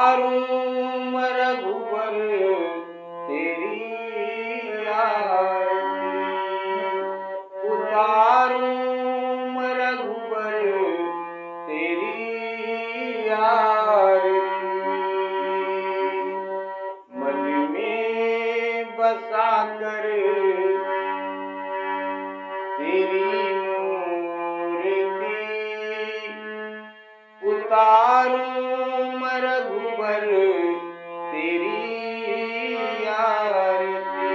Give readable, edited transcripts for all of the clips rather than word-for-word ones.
उतारूं रघुबर तेरी आरती, उतारूं रघुबर तेरी आरती। मन में बसा कर तेरी मूर्ति, उतारूं रघुबर तेरी आरती,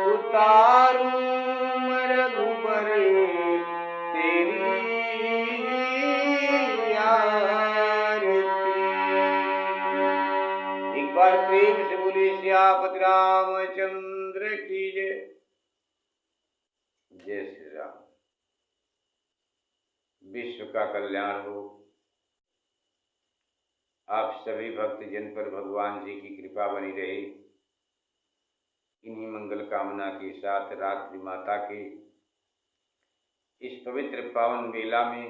उतारूं रघुबर तेरी आरती। एक बार प्रेम से बोले सियापति रामचंद्र की जय। जय श्री राम। विश्व का कल्याण हो। आप सभी भक्त जन पर भगवान जी की कृपा बनी रहे। इन्हीं मंगल कामना के साथ रात्रि माता के इस पवित्र पावन बेला में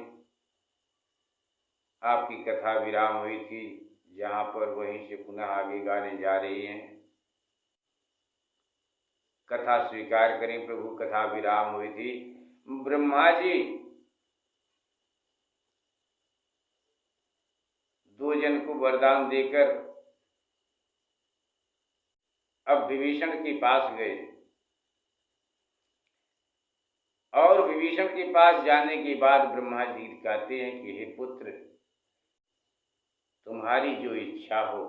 आपकी कथा विराम हुई थी, जहाँ पर वहीं से पुनः आगे गाने जा रही हैं। कथा स्वीकार करें प्रभु। कथा विराम हुई थी, ब्रह्मा जी दो जन को वरदान देकर अब विभीषण के पास गए और विभीषण के पास जाने के बाद ब्रह्मा जी कहते हैं कि हे पुत्र, तुम्हारी जो इच्छा हो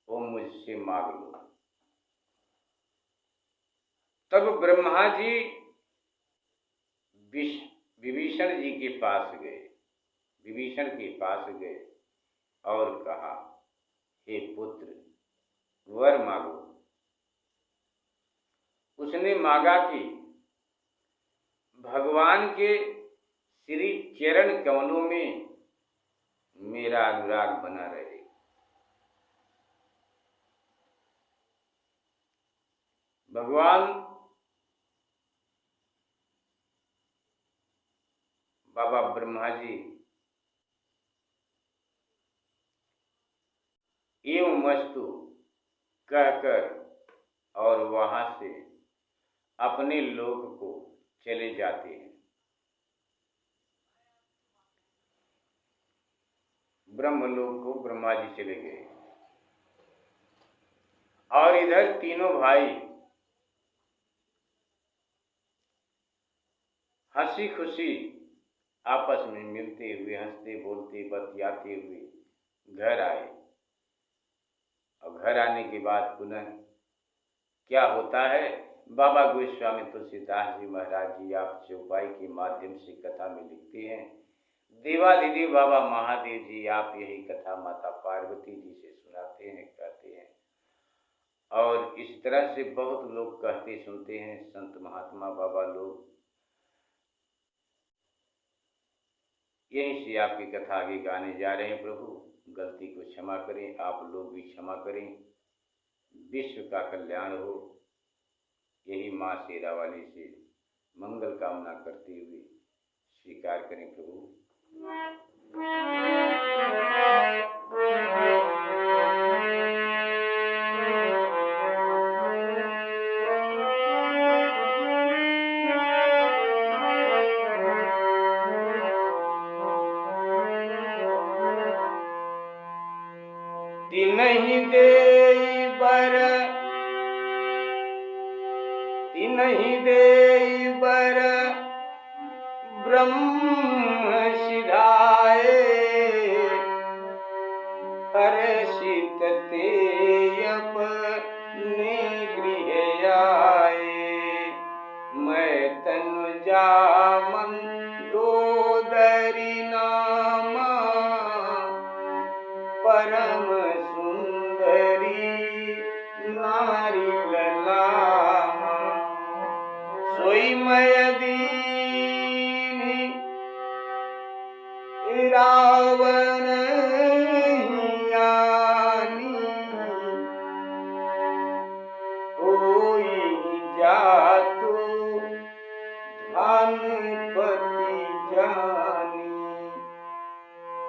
वो मुझसे मांग लो। तब ब्रह्मा जी विभीषण जी के पास गए, विभीषण के पास गए और कहा, हे पुत्र वर मांगो। उसने मांगा कि भगवान के श्री चरण कमलों में मेरा अनुराग बना रहे। भगवान बाबा ब्रह्मा जी एवं वस्तु कहकर और वहां से अपने लोक को चले जाते हैं। ब्रह्मलोक को ब्रह्मा जी चले गए और इधर तीनों भाई हंसी खुशी आपस में मिलते हुए, हंसते बोलते बतियाते हुए घर आए। और घर आने के बाद पुनः क्या होता है, बाबा गोस्वामी तुलसीदास जी महाराज जी आप चौपाई के माध्यम से कथा में लिखते हैं, देवाधिदेव बाबा महादेव जी आप यही कथा माता पार्वती जी से सुनाते हैं, कहते हैं। और इस तरह से बहुत लोग कहते सुनते हैं, संत महात्मा बाबा लोग। यहीं से आपकी कथा आगे गाने जा रहे हैं। प्रभु गलती को क्षमा करें, आप लोग भी क्षमा करें। विश्व का कल्याण हो, यही माँ शेरा वाली से मंगल कामना करते हुए स्वीकार करें प्रभु। तिनहि देई बर, तिनहि देई बर ब्रह्म सिधाए, हर्षित ते अपने गृह आए। मैं तनु जामन दोदरी नामा, परम सुंदरी नारी ललामा। सोई मैं दीनी रावण हियानी, होई जातु धनपति जानी।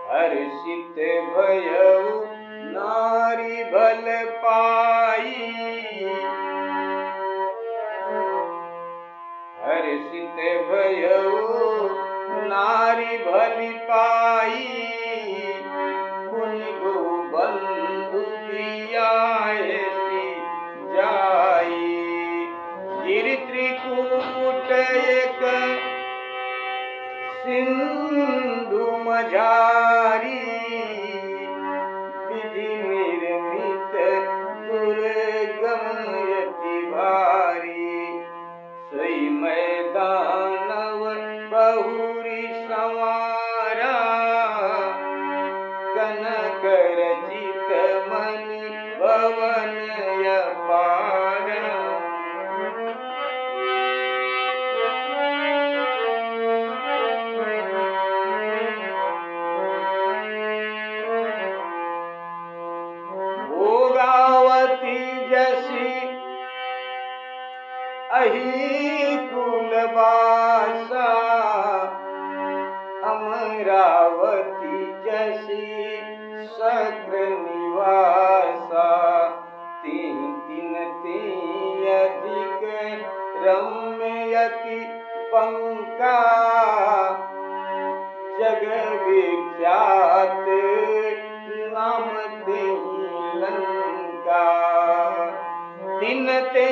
हर हर्षित भयउ नारी भल पाई, हर्षित भयउ नारी भली पाई, मुनि गो बंधु बियासी जाई। गिरि त्रिकूट एक सिंधु मझारी, विधि निर्मित दुर्गम यति भारी, सोई मैदानव बहुरी संवारा, कनक रचित मणि भवन अपारा। भोगावती जसी अहि कुलवासा, अमरावती जसी शक्र निवासा, तीन तीन तीन अधिक रम्यति पंका, जग विख्यात नाम तेहि लंका। तीन ते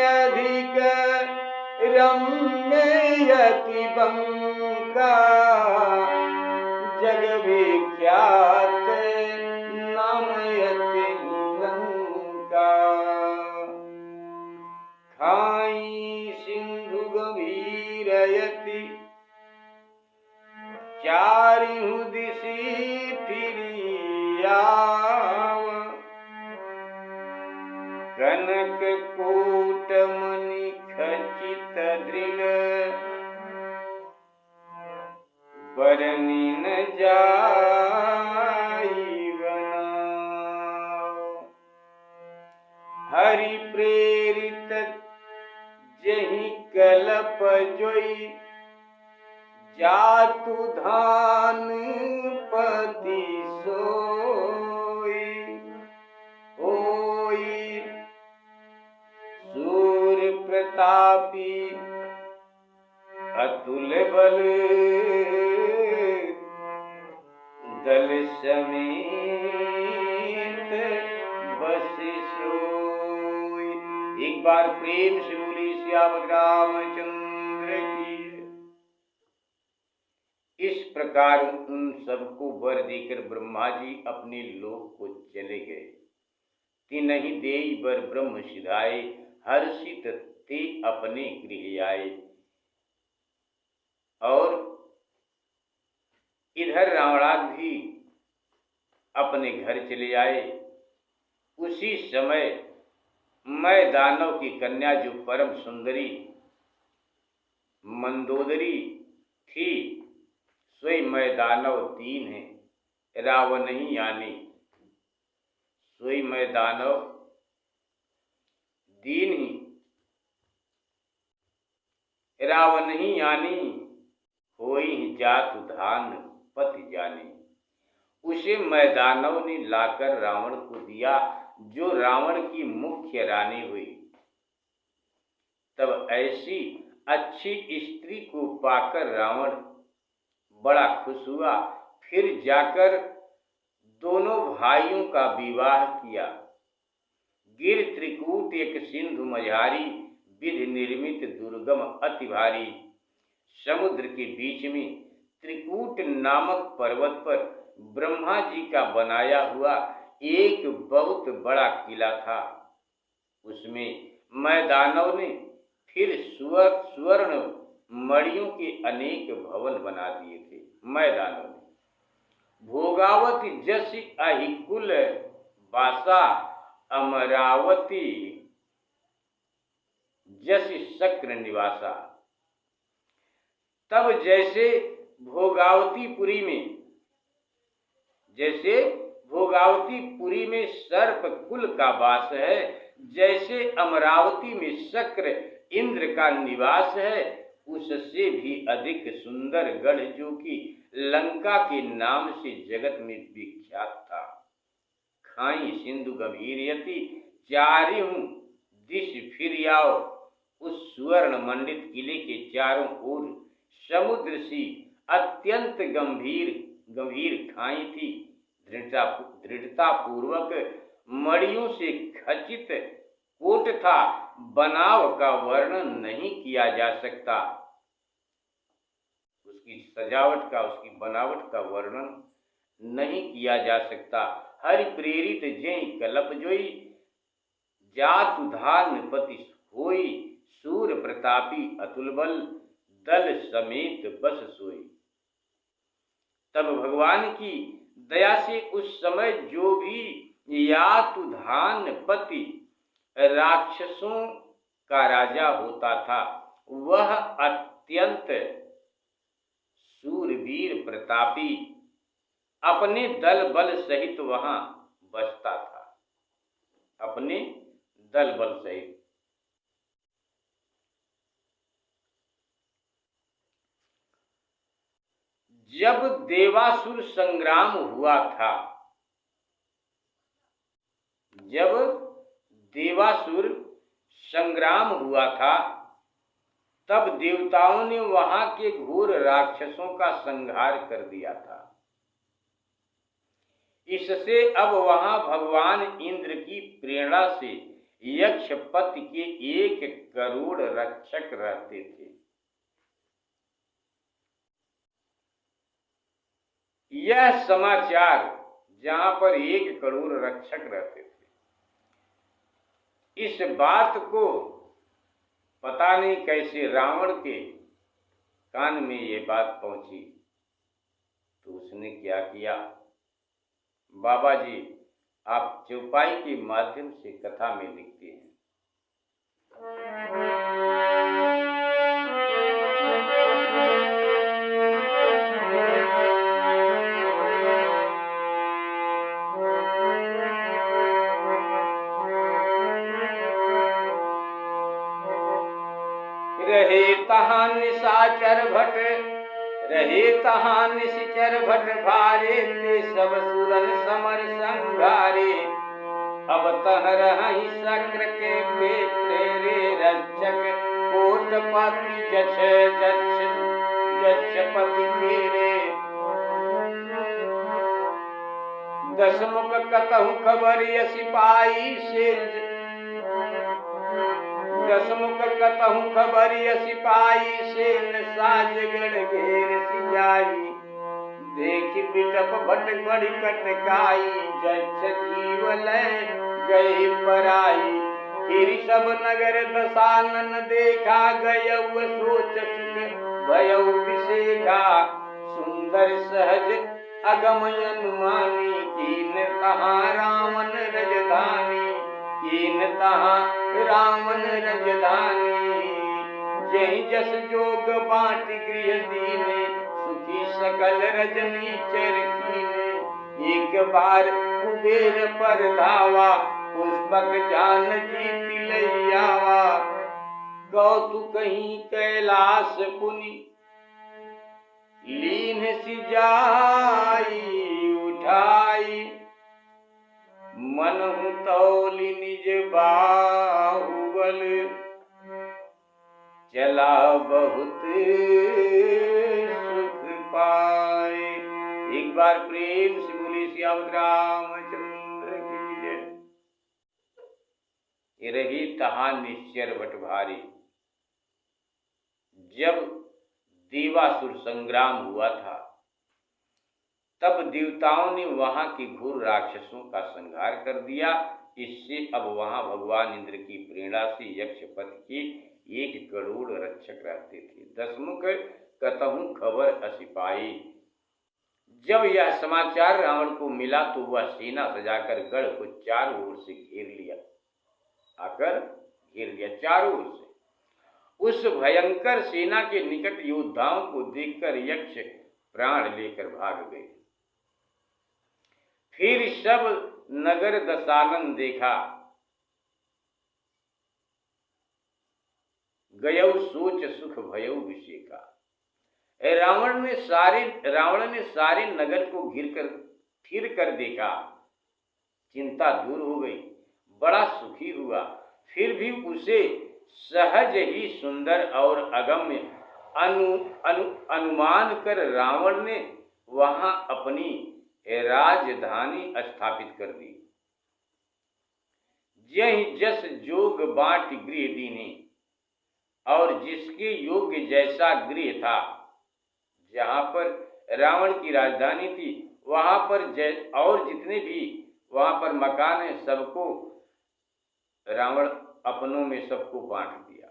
अधिक रम्यति बंका, जग विख्यात नाम तेहि लंका। खाई सिंधु गंभीरयति, चारिहु दिशि फिरी आव, कनक कोट मणि खचित दृढ़, बरनी न जाई बनाव। हरि प्रेरित जहि कलप जोई, जातु धान पति सोई। होई सूर प्रतापी अतुल बल, दल समेत बसि सोई। एक बार प्रेम से बोली सियावत रामचंद्र की। इस प्रकार उन सबको वर देकर ब्रह्मा जी अपने लोक को चले गए। तिनहि देई बर ब्रह्म सिधाए, हर्षित ते अपने गृह आए। और इधर रावणाद भी अपने घर चले आए। उसी समय मैं दानव की कन्या जो परम सुंदरी मंदोदरी थी, स्वयं मैं दानव दीन है रावण नहीं आने, सोई मैं दानव दीन ही रावण नहीं आनी, होई जातु धान पति जाने। उसे मैं दानव ने लाकर रावण को दिया, जो रावण की मुख्य रानी हुई। तब ऐसी अच्छी स्त्री को पाकर रावण बड़ा खुश हुआ। फिर जाकर दोनों भाइयों का विवाह किया। गिर त्रिकूट एक सिंधु मझारी, विधि निर्मित दुर्गम अति भारी। समुद्र के बीच में त्रिकूट नामक पर्वत पर ब्रह्मा जी का बनाया हुआ एक बहुत बड़ा किला था। उसमें मैं दानव ने फिर सुवर्ण मणियों के अनेक भवन बना दिए थे। मैं दानव ने भोगावती जस अहिकुल वासा, अमरावती जस शक्र निवासा। तब जैसे भोगावतीपुरी में सर्प कुल का वास है, जैसे अमरावती में शक्र इंद्र का निवास है, उससे भी अधिक सुंदर गढ़ जो कि लंका के नाम से जगत में विख्यात था। खाई सिंधु गंभीरयति चारियों दिश फिर आओ। उस सुवर्ण मंडित किले के चारों ओर समुद्र सी अत्यंत गंभीर गंभीर खाई थी। दृढ़ता पूर्वक मड़ियों से खचित कोट था। बनाव का वर्णन नहीं किया जा सकता। उसकी सजावट का, उसकी बनावट का वर्णन नहीं किया जा सकता। हरि प्रेरित जय कलप जोई, जात उधार निपति होई। सूर प्रतापी अतुल बल, दल समेत बस सोई। तब भगवान की दया से उस समय जो भी यातुधान पति राक्षसों का राजा होता था, वह अत्यंत सूरवीर प्रतापी अपने दल बल सहित वहां बसता था। अपने दल बल सहित। जब देवासुर संग्राम हुआ था, जब देवासुर संग्राम हुआ था, तब देवताओं ने वहां के घोर राक्षसों का संहार कर दिया था। इससे अब वहां भगवान इंद्र की प्रेरणा से यक्षपति के 1 करोड़ रक्षक रहते थे। यह समाचार, जहां पर 1 करोड़ रक्षक रहते थे, इस बात को पता नहीं कैसे रावण के कान में ये बात पहुंची। तो उसने क्या किया? बाबा जी, आप चौपाई के माध्यम से कथा में लिखते हैं। रहे तहां निशाचर भट, रहे तहां निशाचर भट भारे। ते सब सुरन समर संघारे। अब तह रहि शक्र के प्रेरे। रक्षक कोटपति जक्षपति केरे। दशमुख कतहु खबर सिपाही से। दशमुख कतहु खबर सिपाही से। साजगढ़ घेर सिजाई। देख बिटप भट बड़ी कटकाई। जक्ष जीव लय गए पराई। फिर सब नगर दशानन देखा। गयउ सोच सुख भयउ विषेखा। सुंदर सहज अगम अनुमानी। कीन तहाँ रावण रजधानी। कीन तहाँ रावण रजधानी। जहि जस जोग बाट गृह दीने। सुखी सकल रजनी चर कीने। एक बार कुबेर पर धावा। पुष्पक जान जीत लैयावा। कौतुक ही कैलाश पुनि। लीन सिजाई उठाई। मनहु तौलि निज बाहुबल। चला बहुत सुख पाए। एक बार प्रेम से बोले सियावत रामचंद्र की जय। रही तहां निश्चर भट भारी। जब देवासुर संग्राम हुआ था, तब देवताओं ने वहां के घोर राक्षसों का संहार कर दिया। इससे अब वहां भगवान इंद्र की प्रेरणा से यक्षपति के 1 करोड़ रक्षक रहते थे। दशमुख कतहु खबर असिपाई। जब यह समाचार रावण को मिला तो वह सेना सजाकर गढ़ को चारों ओर से घेर लिया। आकर घेर लिया चारों ओर से। उस भयंकर सेना के निकट योद्धाओं को देखकर यक्ष प्राण लेकर भाग गए। फिर सब नगर दशानन देखा। गयौ सोच सुख भयौ विषेका। रावण ने सारे नगर को फिर कर देखा, चिंता दूर हो गई, बड़ा सुखी हुआ। फिर भी उसे सहज ही सुंदर और अगम्य अनुमान कर रावण ने वहां अपनी राजधानी स्थापित कर दी। यही जस जोग बाट गृह दीने, और जिसके योग्य जैसा गृह था, जहां पर रावण की राजधानी थी वहां पर और जितने भी वहां पर मकान है सबको रावण अपनों में सबको बांट दिया।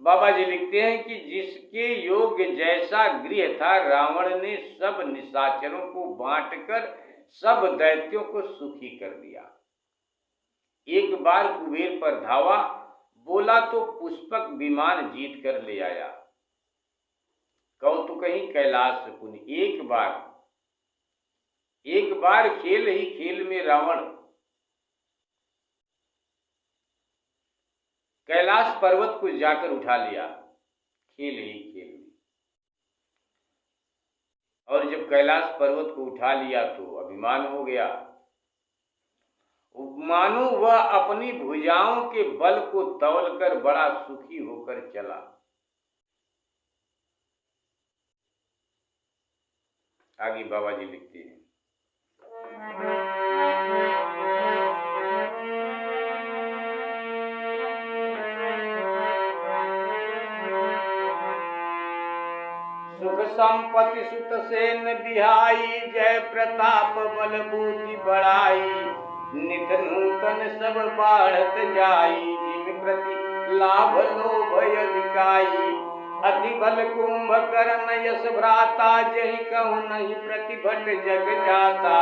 बाबा जी लिखते हैं कि जिसके योग्य जैसा गृह था, रावण ने सब निशाचरों को बांटकर सब दैत्यों को सुखी कर दिया। एक बार कुबेर पर धावा, बोला तो पुष्पक विमान जीत कर ले आया। कौतुक ही कैलाश पुनि, एक बार खेल ही खेल में रावण कैलाश पर्वत को जाकर उठा लिया, खेल ही खेल में। और जब कैलाश पर्वत को उठा लिया तो अभिमान हो गया, मानो वह अपनी भुजाओं के बल को तौलकर बड़ा सुखी होकर चला। आगे बाबा जी लिखते हैं, सुख संपत्ति सुत सेन बिहाई, जय प्रताप बल बूति बढ़ाई। नित नूतन सब बाढ़त जाई, जिम प्रति लाभ लोभ अधिकाई। अति बल कुंभकर्ण यश भ्राता, जहि कहूँ नहीं प्रतिभट जग जाता।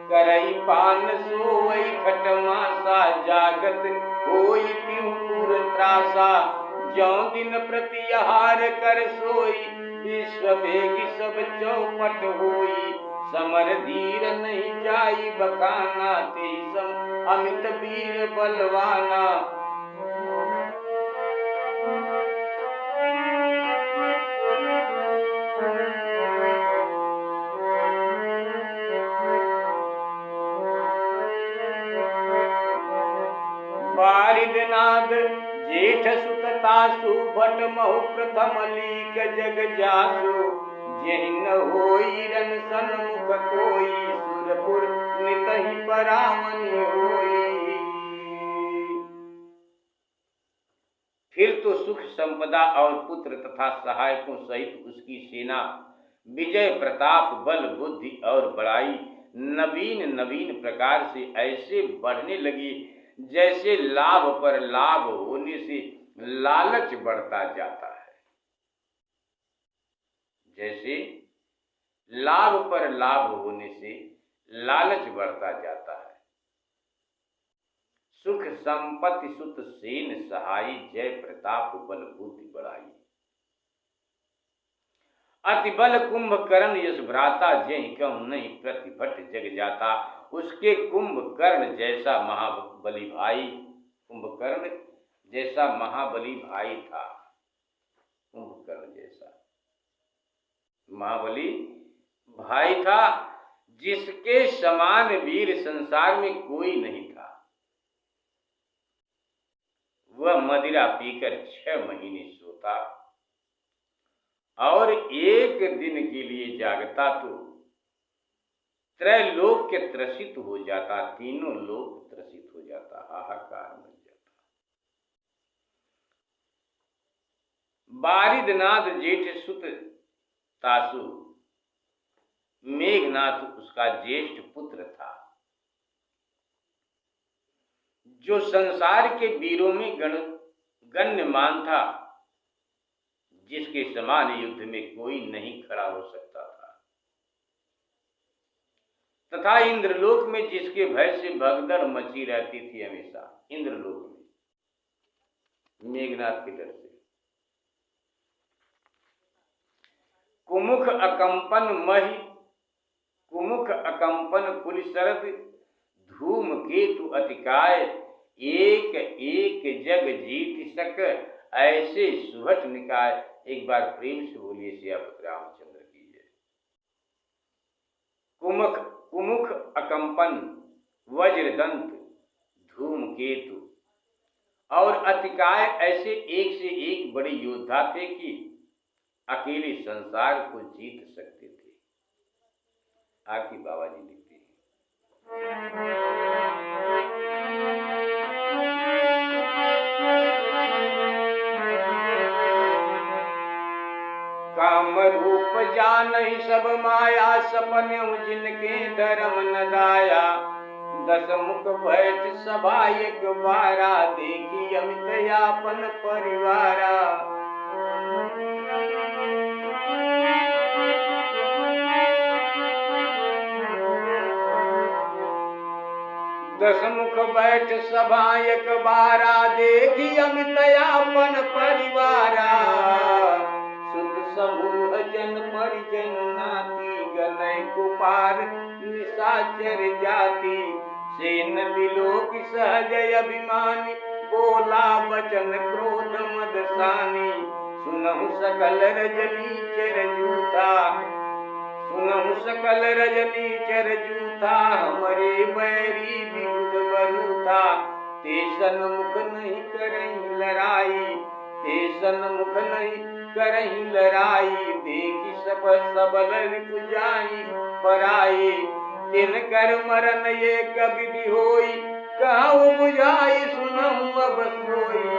करई पान सोई खटमासा, जागत होई पिहु पुर त्रासा। ज्यों दिन प्रति आहार कर सोई, विश्व भेगी सब चौपट होई। समर धीर नहीं जाई बखाना, तेई सम अमित वीर बलवाना। बारिदनाद जेठ सुत तासु, भट महु प्रथम लीक जग जासु। जहि न होई रन सन्मुख कोई, सुरपुर नित ही परामनि होई। फिर तो सुख संपदा और पुत्र तथा सहायकों सहित उसकी सेना विजय प्रताप बल बुद्धि और बड़ाई नवीन नवीन प्रकार से ऐसे बढ़ने लगी, जैसे लाभ पर लाभ होने से लालच बढ़ता जाता है। जैसे लाभ पर लाभ होने से लालच बढ़ता जाता है। सुख संपत्ति सुत सेन सहाई, जय प्रताप बल बुद्धि बढ़ाई। अति बल कुंभकर्ण यश भ्राता, जहि कहूँ नहीं प्रतिभट जग जाता। उसके कुंभकर्ण जैसा महाबली भाई, कुंभकर्ण जैसा महाबली भाई था। कुंभकर्ण जैसा महाबली भाई था, जिसके समान वीर संसार में कोई नहीं था। वह मदिरा पीकर 6 महीने सोता और एक दिन के लिए जागता तो त्रैलोक के त्रसित हो जाता, तीनों लोक त्रसित हो जाता, हाहाकार मच जाता। बारिदनाथ जेठ सुत तासु, मेघनाथ उसका ज्येष्ठ पुत्र था, जो संसार के वीरों में गण्यमान था, जिसके समान युद्ध में कोई नहीं खड़ा हो सकता था, तथा इंद्रलोक में जिसके भय से भगदड़ मची रहती थी हमेशा। इंद्रलोक में मेघनाथ के डर से। कुमुख अकंपन कुल शरद, धूम केतु अतिकाय। एक एक जग जीत सक, ऐसे सुहट निकाय। एक बार प्रेम से बोलिए सियापति रामचंद्र की जय। कुमुख कुमुख अकंपन, वज्रदंत, धूमकेतु और अतिकाय ऐसे एक से एक बड़े योद्धा थे कि अकेले संसार को जीत सकते थे। आखिर बाबा जी लिखते हैं, काम रूप जानहि सब माया, सपन्यु जिनके धर्म न दाया। दस मुख बैठ सभा एक बारा, देखी अमित यापन परिवारा। दस मुख बैठ सभा एक बारा, देखी अमित यापन परिवारा। सुत समूह जन परिजन नाती, गनय कुपार निशाचर जाति। सेन बिलोक सहज अभिमानी, बोला वचन क्रोध मदसानी। सुनहु सकल रजनी चर जूथा, सुनहु सकल रजनी चर जूथा। हमरे बैरी विबुध बरूथा, ते सन्मुख नहीं करहीं लड़ाई। ते सन्मुख नहीं करहीं लड़ाई, देखी सब सबल रिपु जाई पराई। तिनकर मरन एक विधि होई, कहूँ बुझाई सुनहु अब सोई।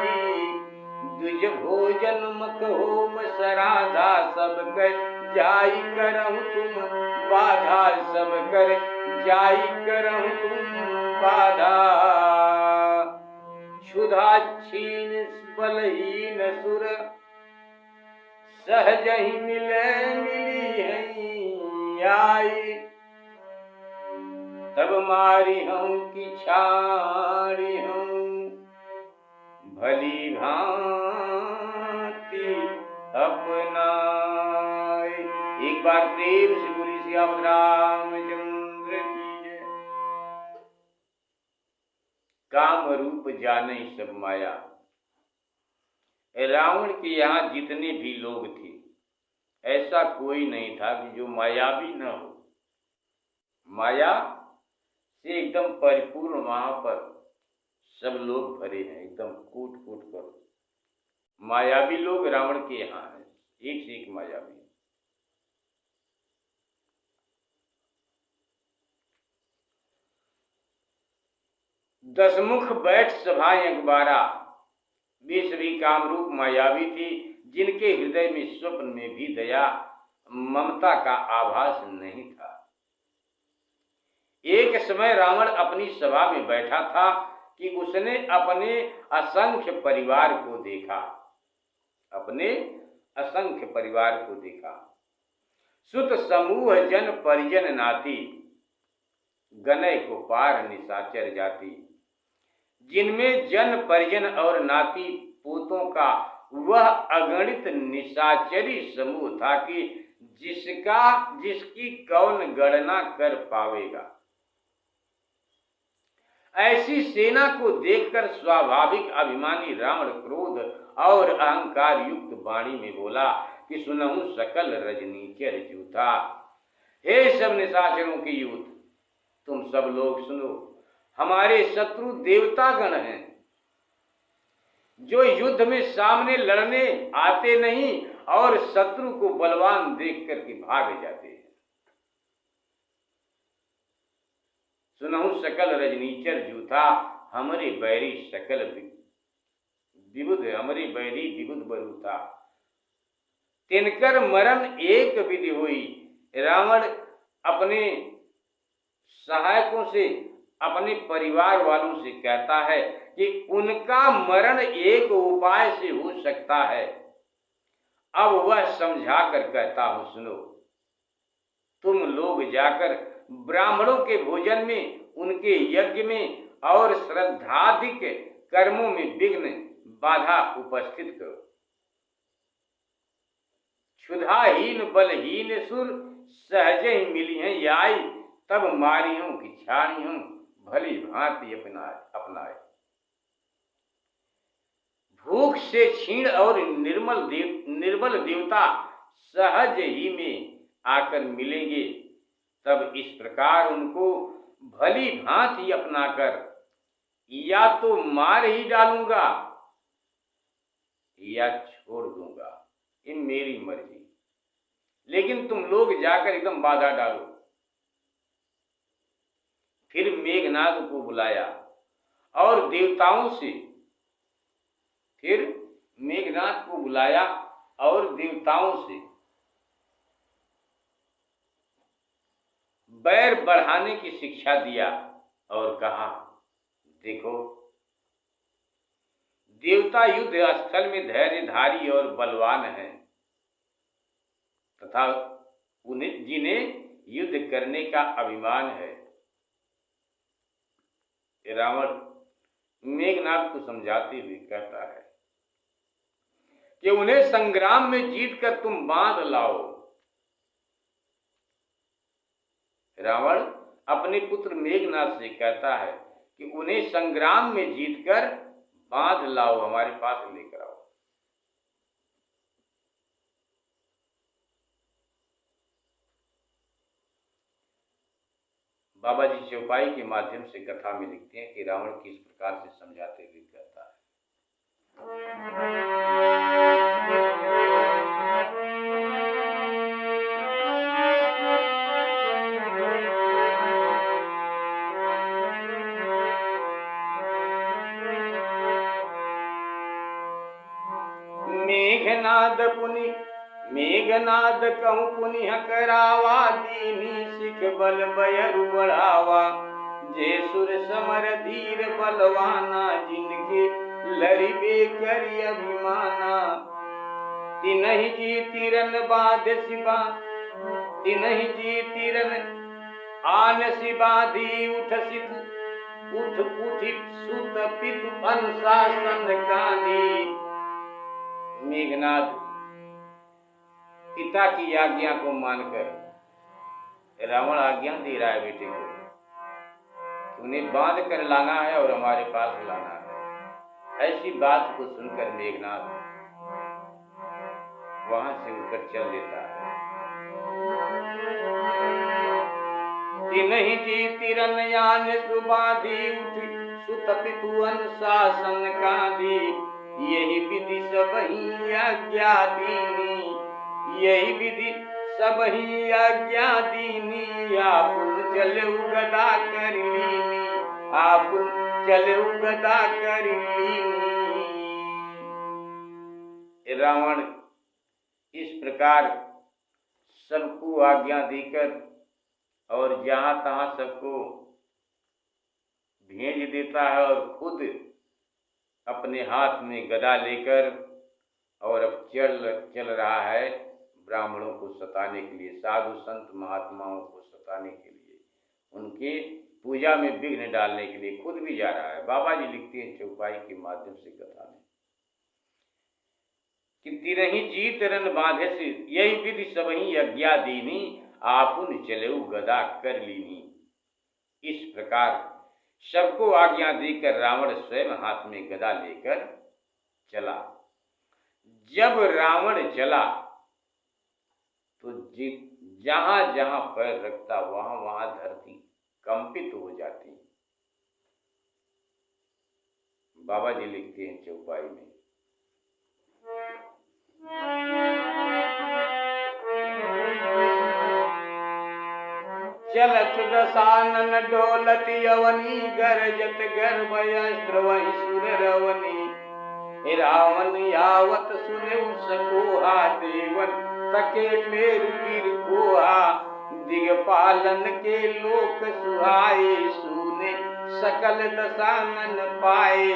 द्विज भोजन मख होम सराधा, सब कर जाई करहु तुम बाधा। सब कर जाई करहु तुम बाधा। क्षुधा क्षीण बलहीन सुर, सहज ही मिली हैं आई। तब मारी हूँ कि छाड़ी हूँ, भली भांति अपनाए। एक बार प्रेम से बोली सियापति रामचंद्र की जय। काम रूप जाने सब माया। रावण के यहाँ जितने भी लोग थे, ऐसा कोई नहीं था कि जो मायावी न हो। माया से एकदम परिपूर्ण वहां पर सब लोग भरे हैं, एकदम कूट कूट कर। मायावी लोग रावण के यहाँ हैं, एक से एक मायावी। दसमुख बैठ सभा अखबारा, वे सभी कामरूप मायावी थी, जिनके हृदय में स्वप्न में भी दया ममता का आभास नहीं था। एक समय रावण अपनी सभा में बैठा था कि उसने अपने असंख्य परिवार को देखा। अपने असंख्य परिवार को देखा। सुत समूह जन परिजन नाती, गनय को पार निशाचर जाति। जिनमें जन परिजन और नाती पोतों का वह अगणित निशाचरी समूह था कि जिसकी कौन गणना कर पावेगा। ऐसी सेना को देखकर स्वाभाविक अभिमानी रावण क्रोध और अहंकार युक्त वाणी में बोला कि सुनहु सकल रजनीचर जूथा। हे सब निशाचरों के यूथ, तुम सब लोग सुनो। हमारे शत्रु देवतागण हैं, जो युद्ध में सामने लड़ने आते नहीं और शत्रु को बलवान देख करके भाग जाते हैं। सुनहु सकल रजनीचर जूथा, हमरे बैरी सकल विबुध, हमरे बैरी विबुध बरूथा। तिनकर मरण एक विधि हुई। रावण अपने सहायकों से, अपने परिवार वालों से कहता है कि उनका मरण एक उपाय से हो सकता है। अब वह समझा कर कहता हूं, सुनो। तुम लोग जाकर ब्राह्मणों के भोजन में, उनके यज्ञ में और श्रद्धाधिक कर्मों में विघ्न बाधा उपस्थित करो। क्षुधाहीन बलहीन सुर, सहज ही मिली हैं याई। तब मारी हूं कि छाड़ी हूं, भली भांति अपनाए। भूख से क्षीण और निर्बल देवता सहज ही में आकर मिलेंगे, तब इस प्रकार उनको भली भांति अपनाकर या तो मार ही डालूंगा या छोड़ दूंगा, ये मेरी मर्जी। लेकिन तुम लोग जाकर एकदम बाधा डालो। फिर मेघनाद को बुलाया और देवताओं से बैर बढ़ाने की शिक्षा दिया और कहा, देखो, देवता युद्ध स्थल में धैर्यधारी और बलवान हैं तथा जिन्हें युद्ध करने का अभिमान है। रावण मेघनाद को समझाते हुए कहता है कि उन्हें संग्राम में जीतकर तुम बांध लाओ। रावण अपने पुत्र मेघनाद से कहता है कि उन्हें संग्राम में जीतकर बांध लाओ, हमारे पास लेकर आओ। बाबा जी चौपाई के माध्यम से कथा में लिखते हैं कि रावण किस प्रकार से समझाते हुए कहता है, मेघनाद कहूँ पुनिह करावा, दीनी सिख बल बयरु बढ़ावा। जे सुर समर धीर बलवाना, जिनके लरिबे करि अभिमाना। तिनहि जी तीरन बाध शिवा, तिनहि जी तीरन आन शिवाधी। उठ उठी सुत पितु अनुशासन गांधी। मेघनाद पिता की आज्ञा को मानकर रावण आज्ञा दे रहा है बेटे को, उन्हें बांध कर लाना है और हमारे पास लाना है। ऐसी बात को सुनकर मेघनाद वहां से उठकर चल देता है। तिनहि जी तीरन यान सुबाधी, उठी सुत पितु अनुशासन गांधी। यही विधि सबहि आज्ञा दीनी, यही विधि सबहि आज्ञा दीनी। आपुन चलऊ गदा कर लीनी, आपुन चलऊ गदा कर लीनी। रावण इस प्रकार सबको आज्ञा देकर और जहां तहां सबको भेज देता है और खुद अपने हाथ में गदा लेकर और अब चल रहा है ब्राह्मणों को सताने के लिए, साधु संत महात्माओं को सताने के लिए, उनके पूजा में विघ्न डालने के लिए खुद भी जा रहा है। बाबा जी लिखते हैं चौपाई के माध्यम से कथा में कि तिरहि जी तरन बांधे से, यही विधि सबहि आज्ञा दीनी। आपुन चलेऊ गदा कर लीनी। इस प्रकार सबको आज्ञा देकर रावण स्वयं हाथ में गदा लेकर चला। जब रावण चला तो जहां जहां पैर रखता वहां वहां धरती कंपित हो जाती। बाबा जी लिखते हैं चौपाई में, चलत दसानन डोलत यवनी, गरजत गर्भयस्त्र वही सुर रवनी। रावण यावत सुने सकोहा, देवन तके मेरु गिर गोहा। दिगपालन के लोक सुहाए, सुने सकल दसानन पाए।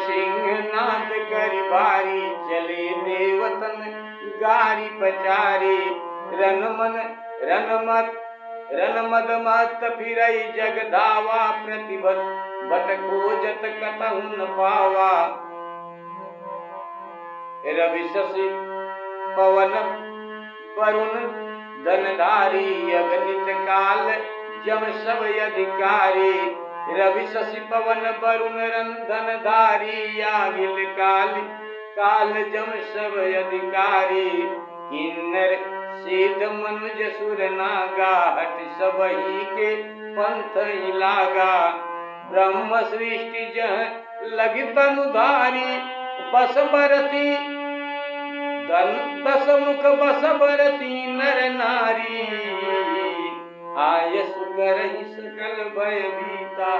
सिंहनाद करि बारी, चले देवतन गारी पचारी। रन मद मत फिरई जग धावा, प्रतिभत बट खोजत कतहु न पावा। रवि शशि पवन वरुण धनधारी अगणित काल जम सब अधिकारी रवि शशि पवन वरुण धनधारी आगिल काल काल जम सब अधिकारी किन्नर सिद्ध मनुज सुर नागा हट सबही के पंथ ही लागा ब्रह्म सृष्टि जह लगी तनुधारी बस बरती दस मुख बस बरती नर नारी आय सुकर सकल भय भीता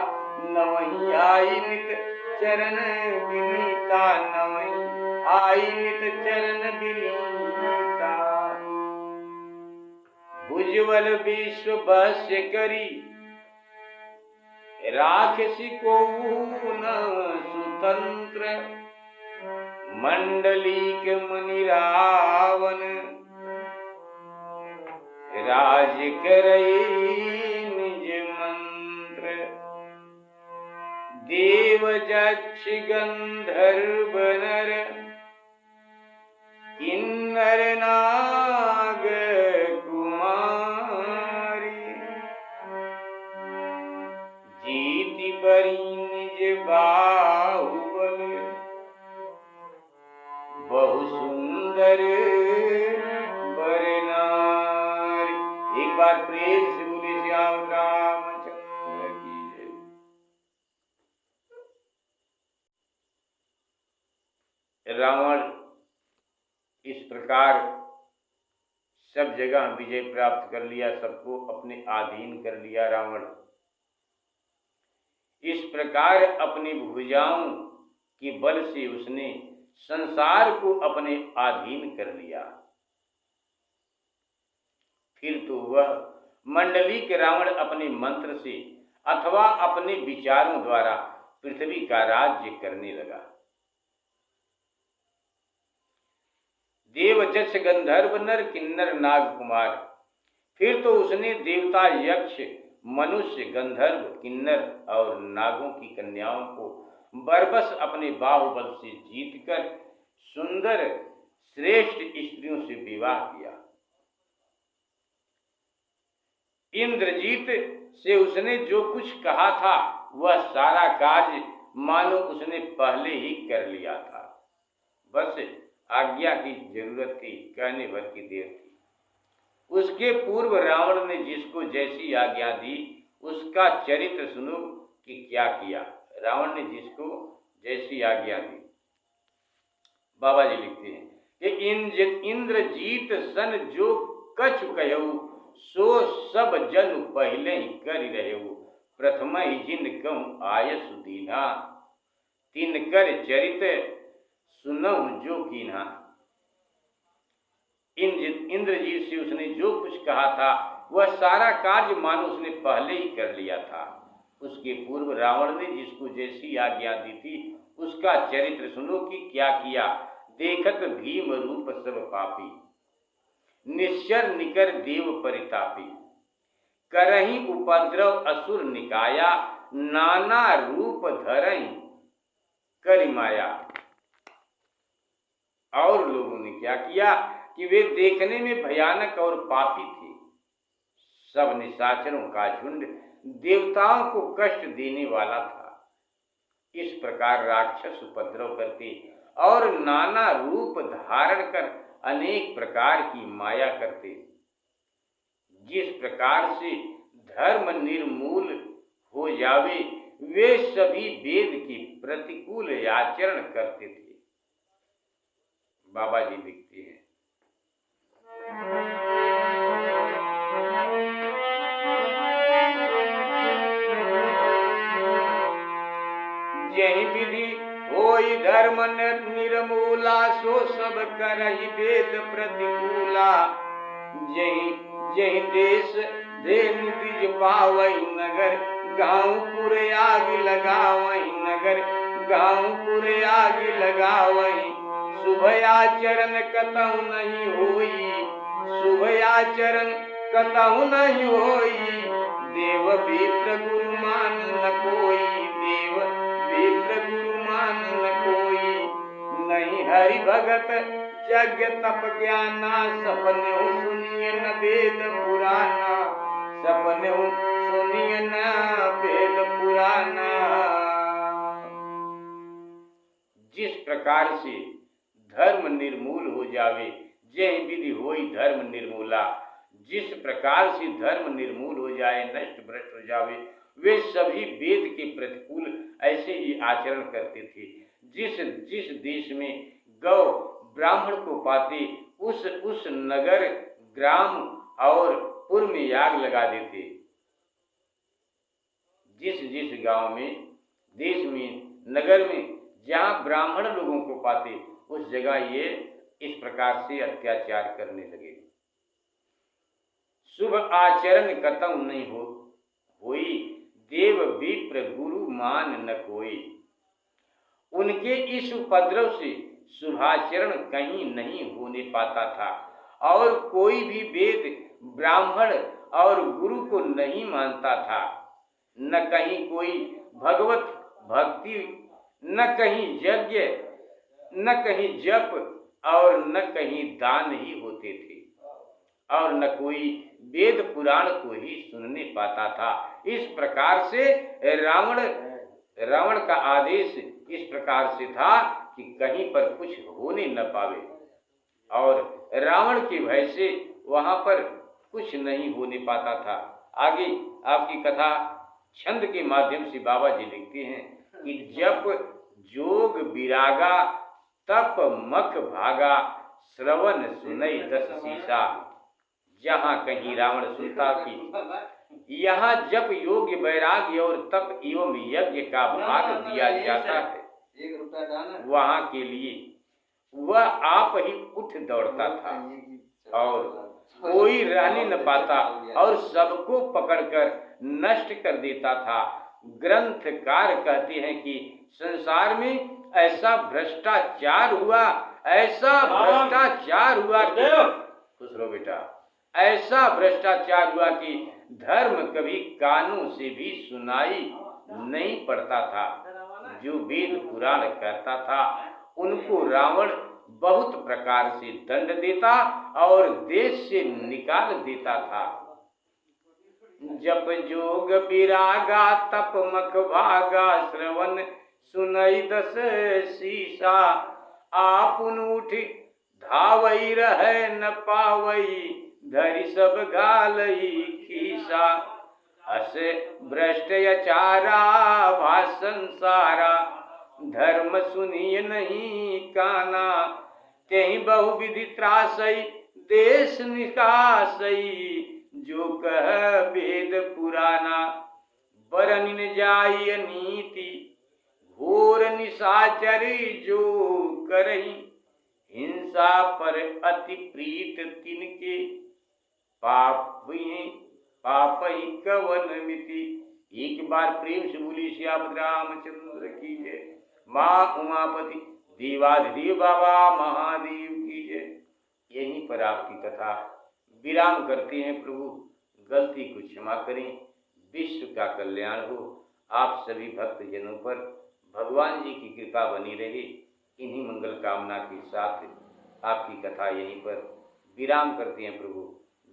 नवही आई नित चरण विनीता नवही आई नित चरण विनीता भुजबल विश्व बस्य करी राक्षसी को न स्वतंत्र मंडली के मुनि रावण राज करई निज मंत्र देव जक्ष गंधर्व नर किन्नर नाग कुमारी जीति बरी निज बाहुबल बहु सुंदर बर नारी। एक बार प्रेम से बोले श्याम रामचंद्र की जय। रावण इस प्रकार सब जगह विजय प्राप्त कर लिया, सबको अपने अधीन कर लिया। रावण इस प्रकार अपनी भुजाओं के बल से उसने संसार को अपने अधीन कर लिया। फिर तो वह मंडली के रावण अपने मंत्र से अथवा अपने विचारों द्वारा पृथ्वी का राज्य करने लगा। देव जक्ष गंधर्व नर किन्नर नाग कुमार, फिर तो उसने देवता यक्ष मनुष्य गंधर्व किन्नर और नागों की कन्याओं को बरबस अपने बाहुबल से जीतकर सुंदर श्रेष्ठ स्त्रियों से विवाह किया। इंद्रजीत से उसने जो कुछ कहा था वह सारा कार्य मानो उसने पहले ही कर लिया था, बस आज्ञा की जरूरत थी, कहने भर की देर थी। उसके पूर्व रावण ने जिसको जैसी आज्ञा दी उसका चरित्र सुनो कि क्या किया। रावण ने जिसको जैसी आज्ञा दी, बाबा जी लिखते हैं कि इंद्रजीत सन जो कछु कहू सो सब जन पहले ही कर रहू प्रथम ही जिन कहूँ आयस दीना तिन कर चरित सुनहु जो कीन्हा। इंद्रजीत से उसने जो कुछ कहा था वह सारा कार्य मानो उसने पहले ही कर लिया था। उसके पूर्व रावण ने जिसको जैसी आज्ञा दी थी उसका चरित्र सुनो कि क्या किया। देखत भीम रूप सब पापी निश्चर निकर देव परितापी करही उपद्रव असुर निकाया नाना रूप धरही करि माया। और लोगों ने क्या किया कि वे देखने में भयानक और पापी थे। सब निशाचरों का झुंड देवताओं को कष्ट देने वाला था। इस प्रकार राक्षस उपद्रव करते और नाना रूप धारण कर अनेक प्रकार की माया करते। जिस प्रकार से धर्म निर्मूल हो जावे वे सभी वेद की प्रतिकूल आचरण करते थे। बाबा जी लिखते हैं जहि विधि होई धर्म निर्मूला सो सब करहि वेद प्रतिकूला। जहि देश दे निज पावई नगर गाँव पुरे आग लगावई नगर गाँव पुरे आग लगावई। शुभ आचरण कतहु नहीं होई शुभ आचरण कतहु नहीं होई। देव विप्र गुरु मान न कोई देव विप्र गुरु मान न कोई। सुनहि हरि भगत यज्ञ तप ज्ञाना, सपने सुनिए न वेद पुराना, सपने सुनिए न वेद पुराना। जिस प्रकार से धर्म निर्मूल हो जावे, जय विधि होई धर्म निर्मूला। जिस प्रकार से धर्म निर्मूल हो जाए, नष्ट भ्रष्ट हो जावे, वे सभी वेद के प्रतिकूल ऐसे ही आचरण करते थे। जिस देश में गौ ब्राह्मण को पाते, उस नगर ग्राम और पुर में याग लगा देते। जिस गांव में, देश में, नगर में जहाँ ब्राह्मण लोगों को पाते, उस जगह ये इस प्रकार से अत्याचार करने लगे। शुभ आचरण कतौ नहीं होई, देव विप्र गुरु मान न कोई। उनके इस उपद्रव से शुभाचरण कहीं नहीं होने पाता था और कोई भी वेद ब्राह्मण और गुरु को नहीं मानता था। न कहीं कोई भगवत भक्ति, न कहीं यज्ञ, न कहीं जप और न कहीं दान ही होते थे और न कोई वेद पुराण को ही सुनने पाता था। इस प्रकार से रावण का आदेश इस प्रकार से था कि कहीं पर कुछ होने न पावे और रावण के भय से वहां पर कुछ नहीं होने पाता था। आगे आपकी कथा छंद के माध्यम से बाबा जी लिखते हैं कि जप जोग विरागा, तप मख भागा, श्रवण सुनई दस सीसा। जहाँ कहीं रावण सुनता कि यहाँ जप योग्य वैराग्य और तप एवं यज्ञ का भाग दिया जाता है, वहाँ के लिए वह आप ही उठ दौड़ता था और कोई रहने न पाता और सबको पकड़कर नष्ट कर देता था। ग्रंथकार कहते हैं कि संसार में ऐसा भ्रष्टाचार हुआ, ऐसा भ्रष्टाचार हुआ कि खुश रहो बेटा, ऐसा भ्रष्टाचार हुआ कि धर्म कभी कानों से भी सुनाई नहीं पड़ता था। जो वेद पुराण कहता था उनको रावण बहुत प्रकार से दंड देता और देश से निकाल देता था। जप जोग विरागा, तप मख भागा, श्रवण सुनई दस सीसा। आपुन उठ धावई रहे न पावई, धरि सब गालई खीसा। अस भ्रष्ट अचारा भाषण सारा, धर्म सुनिय नहीं काना। तेहि बहुविधि त्रासई, देश निकासई, जो कह वेद पुराना। बरनिन जाय नीति, घोर निशाचर जो करही। हिंसा पर अति प्रीत तिनके, पाप ही कवन मिति। एक बार प्रेम से बोली श्याम रामचंद्र की जय। माँ उमापति देवाधिदेव बाबा महादेव की जय। यहीं पर आपकी कथा विराम करते हैं। प्रभु गलती को क्षमा करें, विश्व का कल्याण हो। आप सभी भक्त जनों पर भगवान जी की कृपा बनी रहे। इन्हीं मंगल कामना के साथ आपकी कथा यहीं पर विराम करते हैं। प्रभु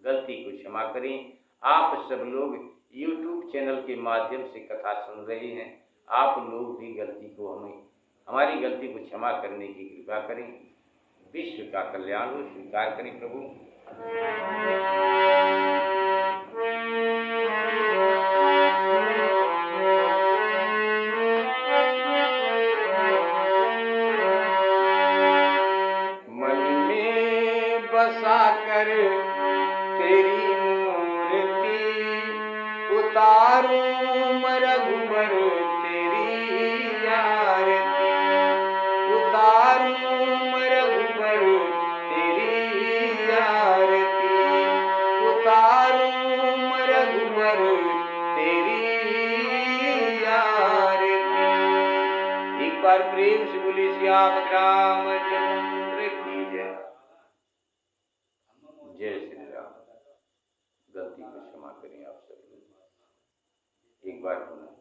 गलती को क्षमा करें। आप सब लोग YouTube चैनल के माध्यम से कथा सुन रहे हैं, आप लोग भी गलती को हमारी गलती को क्षमा करने की कृपा करें। विश्व का कल्याण हो, स्वीकार करें प्रभु। मन में बसा कर तेरी मूर्ति, उतारूं रघुबर तेरी आरती। उतारूं रघुबर तेरी आरती। उतारूं रघुबर तेरी आरती। एक बार प्रेम से बोले श्याम रामचंद्र की जय। जय श्री राम। गलती को क्षमा करें आप सब लोग। एक बार पुनः